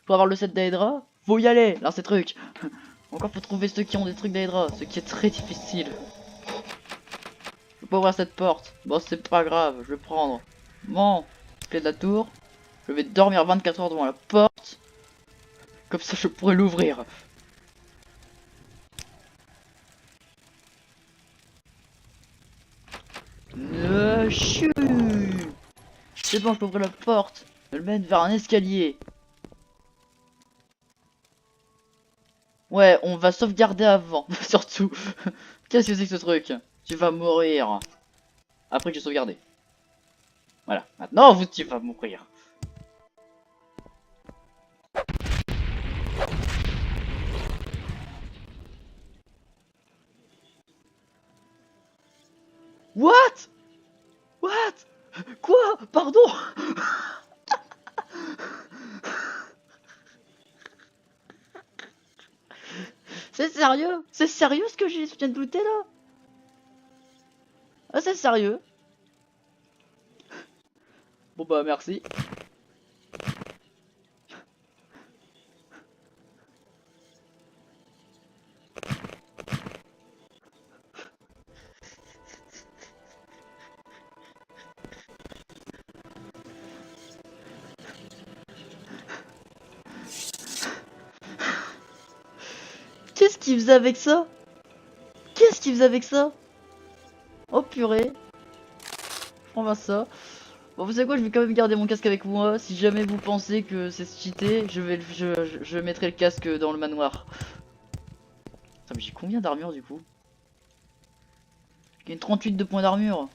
pour avoir le set d'Hydra, faut y aller. Là, ces trucs. Encore faut trouver ceux qui ont des trucs d'Hydra. Ce qui est très difficile. Je pas ouvrir cette porte. Bon, c'est pas grave, je vais prendre mon clé de la tour. Je vais dormir 24 heures devant la porte. Comme ça, je pourrai l'ouvrir. Chut. C'est bon, je peux ouvrir la porte. Elle mène vers un escalier. Ouais, on va sauvegarder avant, surtout. Qu'est-ce que c'est que ce truc? Tu vas mourir. Après que j'ai sauvegardé. Voilà, maintenant vous tu vas mourir. What? What? Quoi? Pardon? C'est sérieux? C'est sérieux ce que je viens de douter là? Ah, c'est sérieux? Bon bah merci. Qu'est-ce qu'il faisait avec ça? Qu'est-ce qu'il faisait avec ça? Oh purée. On va ça. Bon, vous savez quoi, je vais quand même garder mon casque avec moi. Si jamais vous pensez que c'est cheaté, je mettrai le casque dans le manoir. Attends, mais j'ai combien d'armure du coup? J'ai une 38 de points d'armure.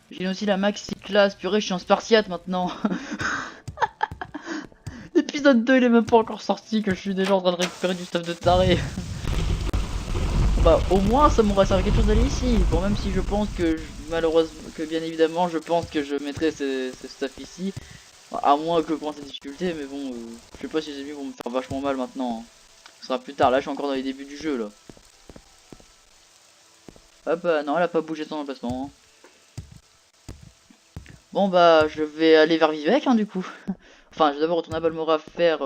J'ai aussi la maxi classe. Purée, je suis en spartiate maintenant. L'épisode 2 il est même pas encore sorti, que je suis déjà en train de récupérer du stuff de taré. Bah au moins ça m'aurait servi à quelque chose d'aller ici. Bon, même si je pense que malheureusement, que bien évidemment je pense que je mettrai ce stuff ici. À moins que pour cette difficulté, mais bon, je sais pas si les ennemis vont me faire vachement mal maintenant. Ce sera plus tard, là je suis encore dans les débuts du jeu là. Hop, non elle a pas bougé son emplacement. Bon bah je vais aller vers Vivec du coup. Enfin je vais d'abord retourner à Balmora faire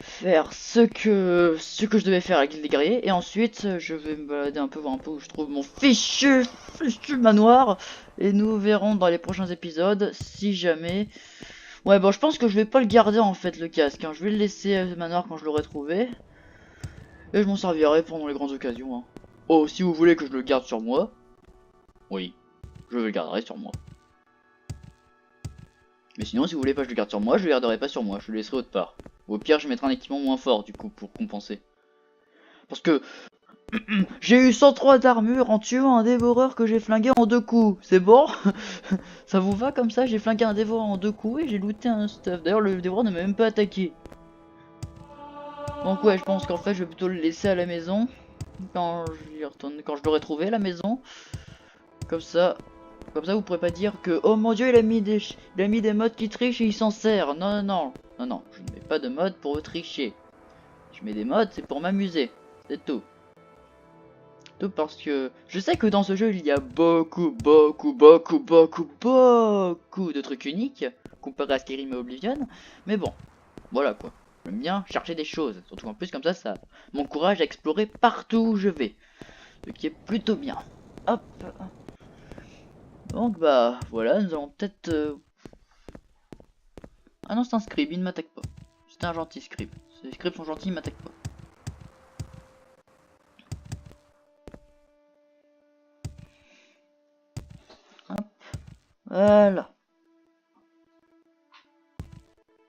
faire ce que je devais faire à la guilde des guerriers, et ensuite je vais me balader un peu, voir un peu où je trouve mon fichu manoir, et nous verrons dans les prochains épisodes si jamais. Ouais bon, je pense que je vais pas le garder en fait le casque, je vais le laisser au manoir quand je l'aurai trouvé, et je m'en servirai pendant les grandes occasions. Oh, si vous voulez que je le garde sur moi, oui, je le garderai sur moi. Mais sinon, si vous voulez pas que je le garde sur moi, je le garderai pas sur moi, je le laisserai autre part. Ou au pire, je mettrai un équipement moins fort du coup pour compenser. Parce que j'ai eu 103 d'armure en tuant un dévoreur que j'ai flingué en 2 coups. C'est bon? Ça vous va comme ça? J'ai flingué un dévoreur en 2 coups et j'ai looté un stuff. D'ailleurs, le dévoreur ne m'a même pas attaqué. Donc ouais, je pense qu'en fait, je vais plutôt le laisser à la maison. Quand je retourne, quand je l'aurai trouvé à la maison. Comme ça vous pourrez pas dire que oh mon dieu, il a mis des modes qui trichent et il s'en sert. Non, non, non, non, je ne mets pas de mode pour tricher. Je mets des modes, c'est pour m'amuser. C'est tout. Tout parce que je sais que dans ce jeu, il y a beaucoup de trucs uniques comparé à Skyrim et Oblivion. Mais bon, voilà quoi. J'aime bien chercher des choses. Surtout en plus comme ça m'encourage à explorer partout où je vais. Ce qui est plutôt bien. Hop. Donc bah voilà, nous allons peut-être... Ah non, c'est un scribe, il ne m'attaque pas. C'est un gentil scribe. Les scribes sont gentils, ils m'attaquent pas. Hop. Voilà.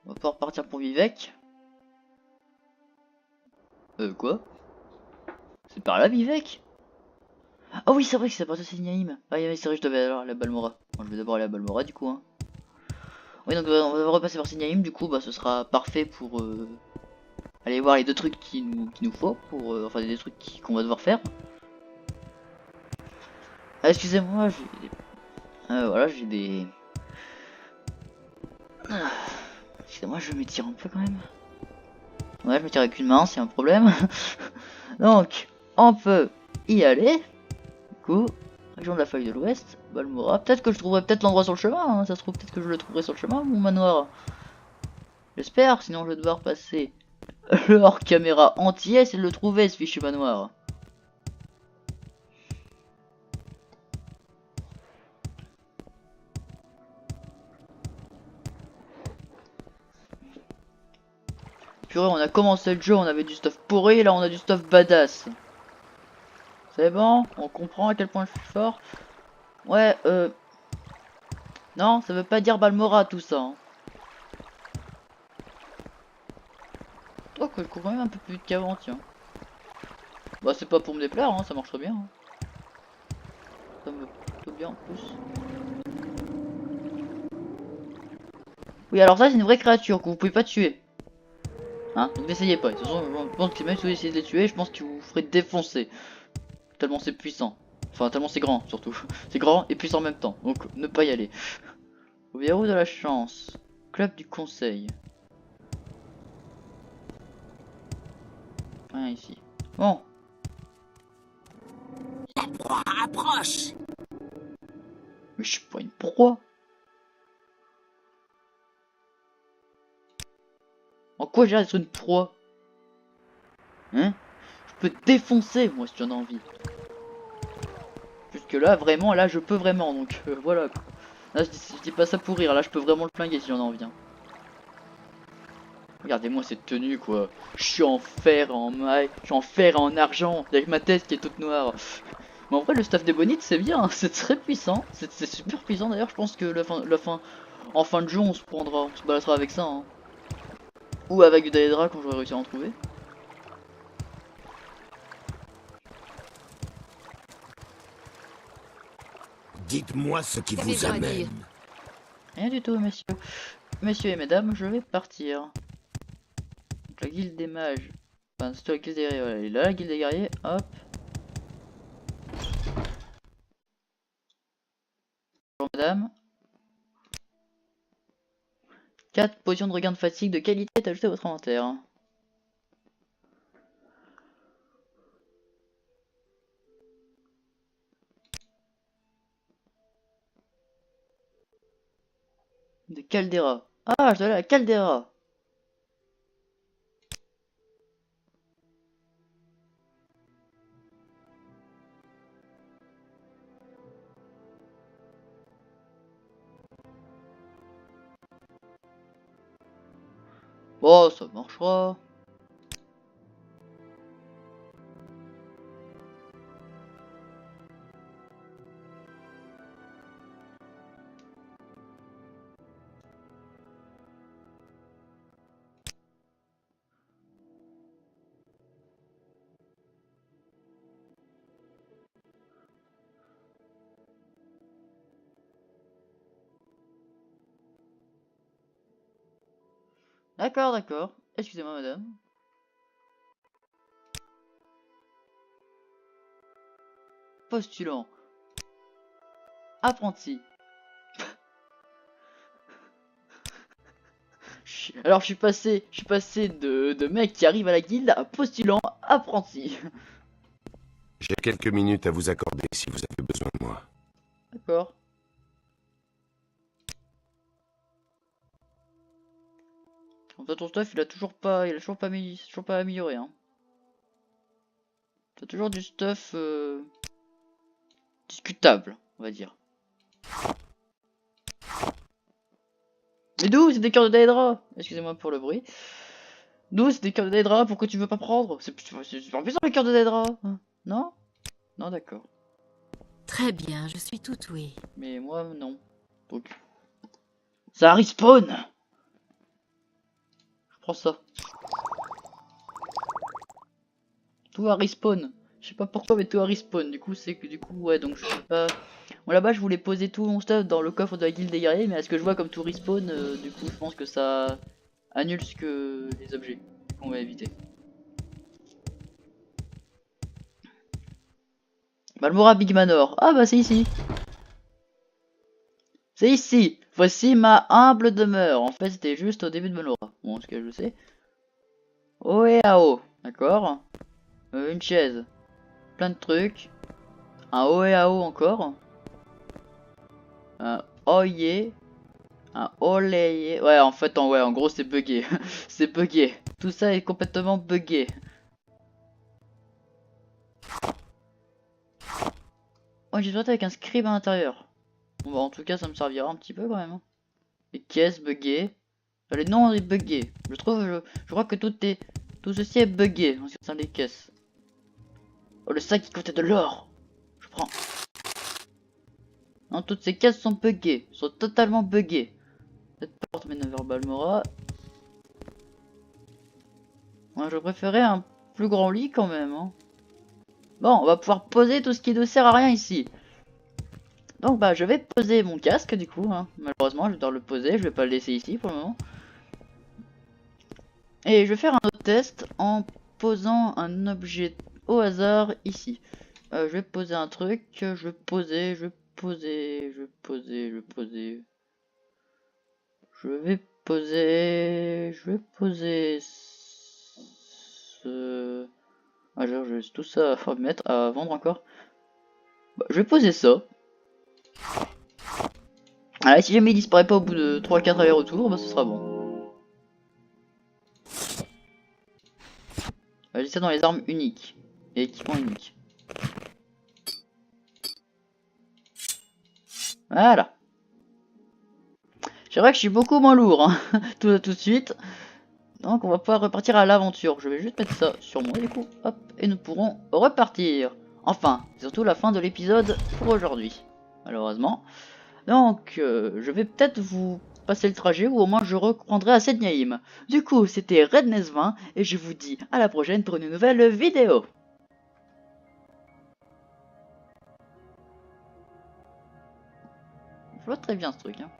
On va pouvoir partir pour Vivec. Quoi? C'est par là, Vivec? Ah oui, c'est vrai que c'est pas de Signaïm. Ah oui, c'est vrai, je devais aller à la Balmora. Bon, je vais d'abord aller à Balmora, du coup. Oui, donc on va repasser par Signaïm, du coup, bah ce sera parfait pour aller voir les 2 trucs qu'il nous faut, pour enfin les 2 trucs qu'on va devoir faire. Ah, excusez-moi, j'ai voilà, j'ai des... Excusez-moi, je m'étire un peu quand même. Ouais, je me tire avec une main, c'est un problème. Donc, on peut y aller. Du coup, région de la Faille de l'Ouest, Balmora. Peut-être que je trouverai peut-être l'endroit sur le chemin, ça se trouve peut-être que je le trouverai sur le chemin, mon manoir. J'espère, sinon je vais devoir passer leur caméra entière et de le trouver, ce fichu manoir. purée, on a commencé le jeu, on avait du stuff pourri, là on a du stuff badass. C'est bon, on comprend à quel point je suis fort. Ouais, non, ça veut pas dire Balmora tout ça. Hein. Oh, que je cours quand même un peu plus vite qu'avant, tiens. Bah, c'est pas pour me déplaire, hein, ça marche très bien. Hein. Ça me va plutôt bien en plus. Oui, alors ça, c'est une vraie créature que vous pouvez pas tuer. Hein, donc n'essayez pas. De toute façon, je pense que même si vous essayez de les tuer, je pense que vous vous ferez défoncer. Tellement c'est puissant. Enfin, tellement c'est grand, surtout. C'est grand et puissant en même temps. Donc, ne pas y aller. Au verrou de la chance. Club du conseil. Rien ici. Bon. La proie approche. Mais je suis pas une proie. En quoi j'ai l'air d'être une proie? Hein? Je peux te défoncer, moi, si tu en as envie. Puisque là, vraiment, là, je peux vraiment. Donc, voilà. Là, je dis pas ça pour rire. Là, je peux vraiment le flinguer si j'en ai envie. Hein. Regardez-moi cette tenue, quoi. Je suis en fer, en maille. Je suis en fer, en argent. Avec ma tête qui est toute noire. Mais en vrai, le staff des bonites, c'est bien. Hein. C'est très puissant. C'est super puissant, d'ailleurs. Je pense que en fin de jeu, on se baladera avec ça. Hein. Ou avec du Daedra quand j'aurai réussi à en trouver. Dites-moi ce qui vous Qu'avez-vous à amène. dire? Rien du tout, messieurs. Messieurs et mesdames, je vais partir. Donc, la guilde des mages. Enfin, c'est la guilde des guerriers. Voilà, il est là, la guilde des guerriers. Hop. Bonjour, madame. 4 potions de regain de fatigue de qualité est ajoutée à votre inventaire. De Caldera. Ah, je dois aller à la Caldera. Oh, ça marchera. D'accord, d'accord. Excusez-moi, madame. Postulant. Apprenti. Alors je suis passé de mec qui arrive à la guilde à postulant apprenti. J'ai quelques minutes à vous accorder si vous avez besoin de moi. D'accord. En fait ton stuff il a toujours pas amélioré hein. T'as toujours du stuff discutable, on va dire. Mais d'où c'est des cœurs de Daedra? Excusez-moi pour le bruit. D'où c'est des cœurs de Daedra? Pourquoi tu veux pas prendre? C'est super puissant les cœurs de Daedra. Hein. Non? Non d'accord. Très bien, je suis tout oui. Mais moi non. Donc. Ça respawn! Je prends ça. Tout à respawn. Je sais pas pourquoi mais tout à respawn. Du coup c'est que du coup ouais donc je sais pas. Bon là-bas je voulais poser tout mon stuff dans le coffre de la guilde des guerriers mais à ce que je vois comme tout respawn du coup je pense que ça annule ce que les objets qu'on va éviter. Balmora Big Manor. Ah bah c'est ici. C'est ici. Voici ma humble demeure. En fait c'était juste au début de Balmora. Bon ce que je sais. Oeao. D'accord. Une chaise. Plein de trucs. Un Oeao encore. Un Oye. Un Oleye. Ouais en fait en gros c'est bugué. C'est bugué. Tout ça est complètement bugué. Oh j'ai besoin avec un scribe à l'intérieur. Bon bah en tout cas ça me servira un petit peu quand même. Hein. Les caisses buggées. Les noms est buggé. Je crois que tout ceci est buggé en ce qui concerne les caisses. Oh, le sac qui contenait de l'or. Je prends. Non, toutes ces caisses sont buggées, sont totalement buggées. Cette porte mène vers Balmora. Moi, je préférais un plus grand lit quand même. Hein. Bon, on va pouvoir poser tout ce qui ne sert à rien ici. Donc bah je vais poser mon casque du coup, hein. Malheureusement je dois le poser, je vais pas le laisser ici pour le moment. Et je vais faire un autre test en posant un objet au hasard ici. Je vais poser un truc, je vais poser, je vais poser, je vais poser, je vais poser. Je vais poser, je vais poser ce... Ah j'ai tout ça à mettre, à vendre encore. Bah, je vais poser ça. Ah, si jamais il disparaît pas au bout de 3-4 allers-retours, bah ce sera bon. J'ai ça dans les armes uniques et équipements uniques. Voilà. C'est vrai que je suis beaucoup moins lourd hein, tout de suite. Donc on va pouvoir repartir à l'aventure. Je vais juste mettre ça sur moi du coup. Hop, et nous pourrons repartir. Enfin, c'est surtout la fin de l'épisode pour aujourd'hui. Malheureusement. Donc, je vais peut-être vous passer le trajet ou au moins je reprendrai à Sednaïm. Du coup, c'était Redness20 et je vous dis à la prochaine pour une nouvelle vidéo. Je vois très bien ce truc. Hein.